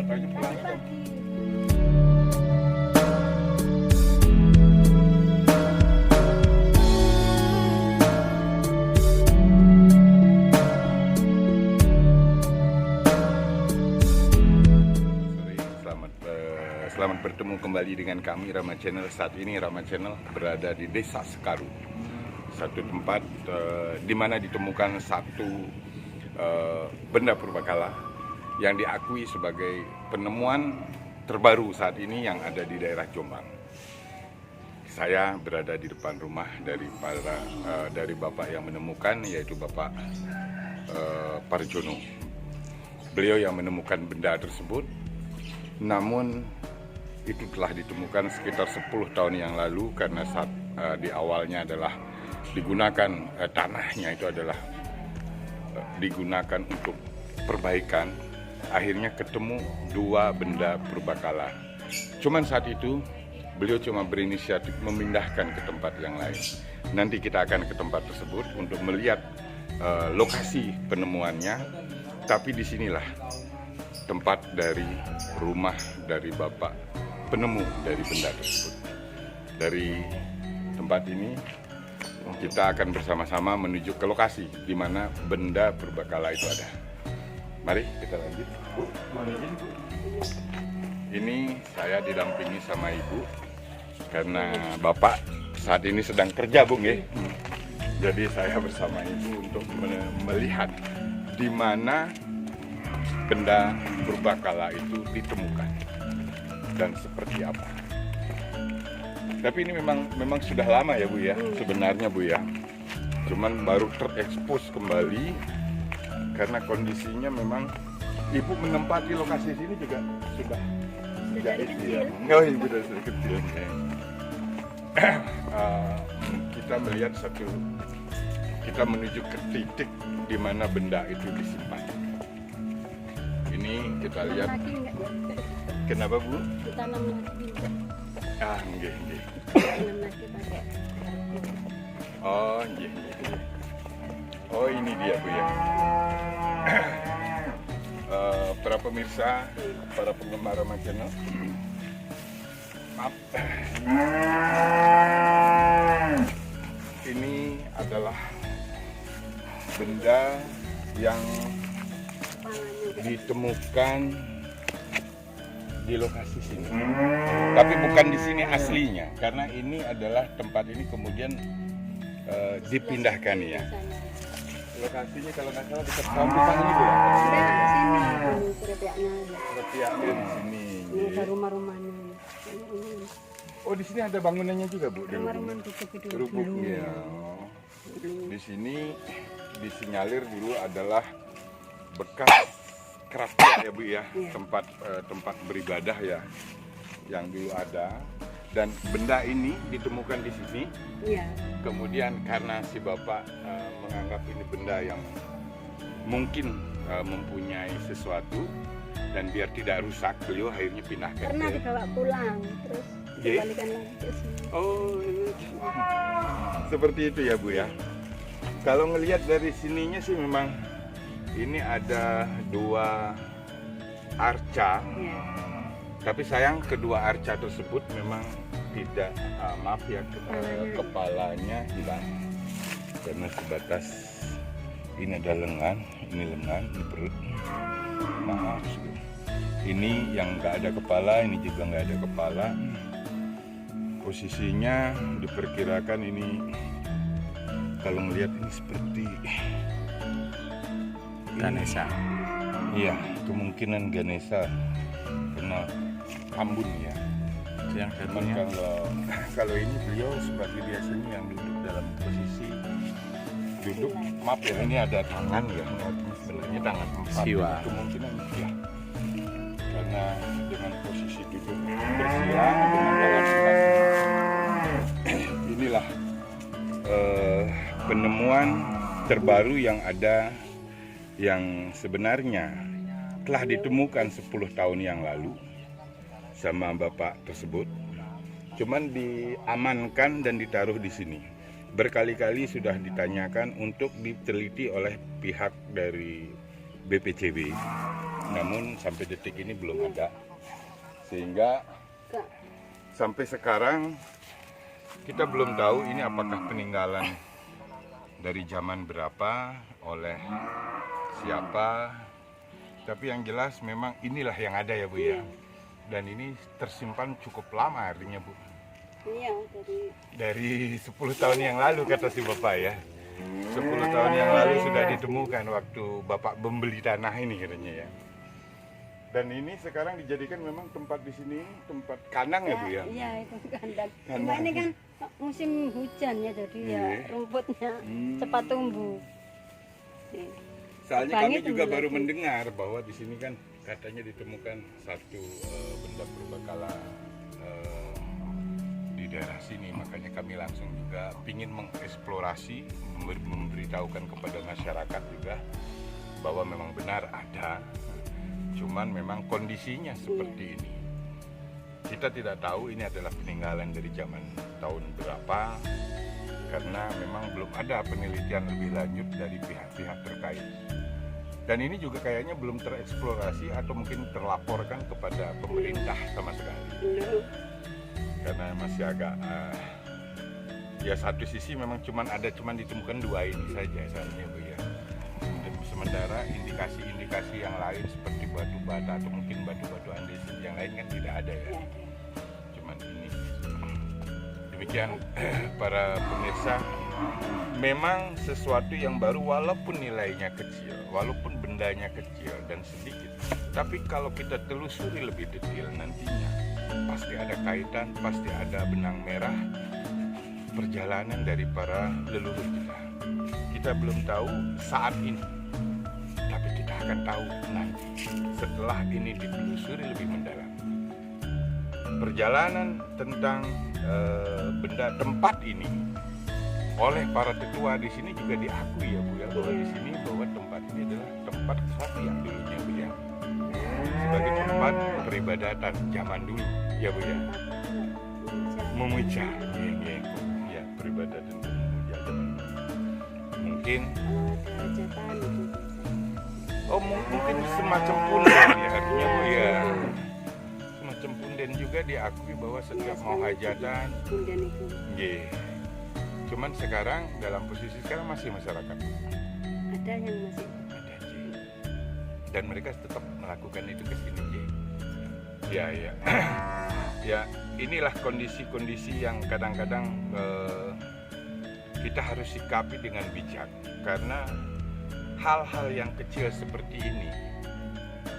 Pagi pulang jam. Selamat bertemu kembali dengan kami Rama Channel. Saat ini Rama Channel berada di Desa Sekaru, satu tempat di mana ditemukan satu benda purbakala yang diakui sebagai penemuan terbaru saat ini yang ada di daerah Jombang. Saya berada di depan rumah dari bapak yang menemukan, yaitu Bapak Parjono. Beliau yang menemukan benda tersebut, namun itu telah ditemukan sekitar 10 tahun yang lalu, karena saat di awalnya adalah digunakan tanahnya itu adalah digunakan untuk perbaikan. Akhirnya ketemu dua benda purbakala. Cuman saat itu beliau cuma berinisiatif memindahkan ke tempat yang lain. Nanti kita akan ke tempat tersebut untuk melihat lokasi penemuannya. Tapi disinilah tempat dari rumah dari bapak penemu dari benda tersebut. Dari tempat ini kita akan bersama-sama menuju ke lokasi di mana benda purbakala itu ada. Mari kita lanjut. Bu, mohon izin, Bu. Ini saya didampingi sama Ibu karena Bapak saat ini sedang kerja, Bung, ya. Jadi saya bersama Ibu untuk melihat di mana benda purbakala itu ditemukan dan seperti apa. Tapi ini memang sudah lama ya, Bu, ya, sebenarnya, Bu, ya. Cuman baru terekspos kembali karena kondisinya memang Ibu menempati lokasi sini juga sudah dari kecil. Oh, Ibu dari kecil. Kita melihat kita menuju ke titik di mana benda itu disimpan. Ini kita lihat. Kenapa, Bu? Ditanam lagi. Nggih. Tanam lagi pakai. Oh, nggih. Oh, ini dia, Bu, ya. Para pemirsa, para penggemar Rama Channel, maaf. Ini adalah benda yang ditemukan di lokasi sini, tapi bukan di sini aslinya, karena ini adalah tempat ini kemudian dipindahkan, ya. Lokasinya kalau nggak salah dekat kampung ini, Bu, ya. Sini, Setiapnya di sini. ini ada rumah-rumahnya. Oh, di sini ada bangunannya juga, Bu. Rumah-rumah tutup itu Rupuknya. Di sini disinyalir dulu adalah bekas kerapia, ya, Bu, ya. Tempat beribadah, ya, yang dulu ada. Dan benda ini ditemukan di sini. Iya. Kemudian karena si bapak menganggap ini benda yang mungkin mempunyai sesuatu, dan biar tidak rusak, beliau akhirnya pindahkan. Pernah dibawa pulang, terus dikembalikan lagi ke sini. Oh, seperti itu ya, Bu, ya. Kalau ngelihat dari sininya sih memang ini ada dua arca. Iya. Tapi sayang kedua arca tersebut memang tidak, maaf ya, kepalanya hilang. Karena sebatas ini ada lengan, ini perut. Maaf, ini yang nggak ada kepala, ini juga nggak ada kepala. Posisinya diperkirakan ini, kalau melihat ini seperti Ganesha. Iya, kemungkinan Ganesha karena Ambon, ya. Yang Cuman kalau ini beliau seperti biasanya yang duduk dalam posisi duduk, maaf ya, ini ada tangan, ya, sebenarnya tangan empat. Siwa. Kemungkinan ya, karena dengan posisi duduk bersila dengan tangan empat. Inilah penemuan terbaru yang ada, yang sebenarnya telah ditemukan 10 tahun yang lalu sama bapak tersebut. Cuman diamankan dan ditaruh di sini. Berkali-kali sudah ditanyakan untuk diteliti oleh pihak dari BPCB, namun sampai detik ini belum ada, sehingga Kak, sampai sekarang kita belum tahu ini apakah peninggalan dari zaman berapa, oleh siapa. Tapi yang jelas memang inilah yang ada ya Bu ya. Dan ini tersimpan cukup lama artinya Bu. iya Dari 10 tahun yang lalu kata si Bapak ya. 10 tahun yang lalu sudah ditemukan waktu Bapak membeli tanah ini katanya ya. Dan ini sekarang dijadikan memang tempat di sini tempat kandang ya Bu ya. Iya itu kandang. Cuma Kandang. ini kan musim hujan ya, jadi ya Iya. rumputnya cepat tumbuh. Nih. Soalnya Bangi kami juga tumbuh baru lagi. mendengar bahwa di sini kan katanya ditemukan satu benda purbakala di daerah sini, makanya kami langsung juga ingin mengeksplorasi, memberitahukan kepada masyarakat juga bahwa memang benar ada, cuman memang kondisinya seperti ini. Kita tidak tahu ini adalah peninggalan dari zaman tahun berapa, karena memang belum ada penelitian lebih lanjut dari pihak-pihak terkait. Dan ini juga kayaknya belum tereksplorasi atau mungkin terlaporkan kepada pemerintah sama sekali. Belum. Karena masih agak ya satu sisi memang cuman ditemukan 2 ini saja seharusnya Bu ya. Dan sementara indikasi-indikasi yang lain seperti batu bata atau mungkin batu-batu andesit yang lain kan tidak ada ya. Ya, Cuman ini. Demikian para pemirsa, memang sesuatu yang baru walaupun nilainya kecil, walaupun bendanya kecil dan sedikit, tapi kalau kita telusuri lebih detail nantinya pasti ada kaitan, pasti ada benang merah perjalanan dari para leluhur kita. Kita belum tahu saat ini, tapi kita akan tahu nanti setelah ini ditelusuri lebih mendalam. Perjalanan tentang benda tempat ini oleh para tetua di sini juga diakui ya Bu ya, bahwa di sini bahwa tempat ini adalah tempat kesaktian dulunya Bu ya, sebagai tempat peribadatan zaman dulu ya Bu ya, memuja ya peribadatan memuja zaman dulu. Mungkin hajatan itu. mungkin semacam punden ya artinya Bu ya, semacam punden juga diakui bahwa setiap mau hajatan. Punden itu. Iya. Cuman sekarang dalam posisi sekarang masih masyarakat Ada yang masih. ada J. Dan mereka tetap melakukan itu ke sini J. Ya ya. Ya inilah kondisi-kondisi yang kadang-kadang kita harus sikapi dengan bijak, karena hal-hal yang kecil seperti ini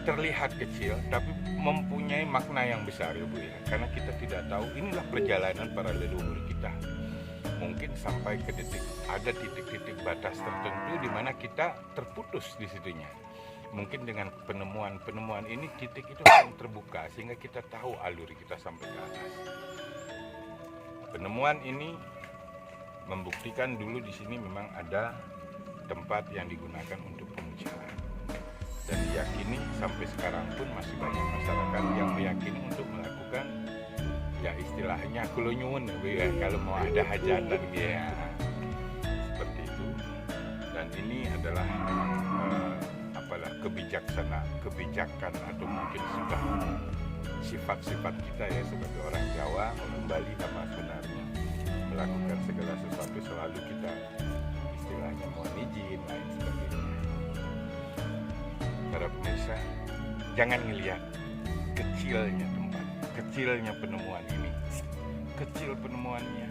terlihat kecil tapi mempunyai makna yang besar ya Bu ya. Karena kita tidak tahu inilah perjalanan para leluhur kita. Mungkin sampai ke ada titik-titik batas tertentu di mana kita terputus di situnya. Mungkin dengan penemuan ini titik itu akan terbuka sehingga kita tahu alur kita sampai ke atas. Penemuan ini membuktikan dulu di sini memang ada tempat yang digunakan untuk pemujaan. Dan diyakini sampai sekarang pun masih banyak masyarakat yang meyakini untuk melakukan ya istilahnya kulo nyuwun ya, kalau mau ada hajatan ya seperti itu. Dan ini adalah kebijakan atau mungkin sudah sifat-sifat kita ya sebagai orang Jawa, orang Bali sama sebenarnya melakukan segala sesuatu selalu kita istilahnya mohon izin lain sebagainya. Para pemirsa, jangan ngelihat kecilnya tempat, kecilnya penemuan ini. Kecil penemuannya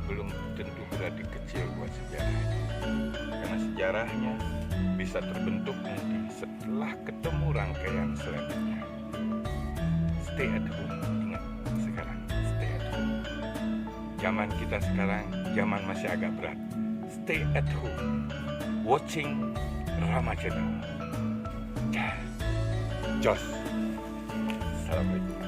belum tentu berarti kecil buat sejarahnya. Karena sejarahnya bisa terbentuk nanti setelah ketemu rangkaian selanjutnya. Stay at home, ingat sekarang, stay at home. Zaman kita sekarang, zaman masih agak berat. Stay at home, watching Rama Channel. Jos. Assalamualaikum.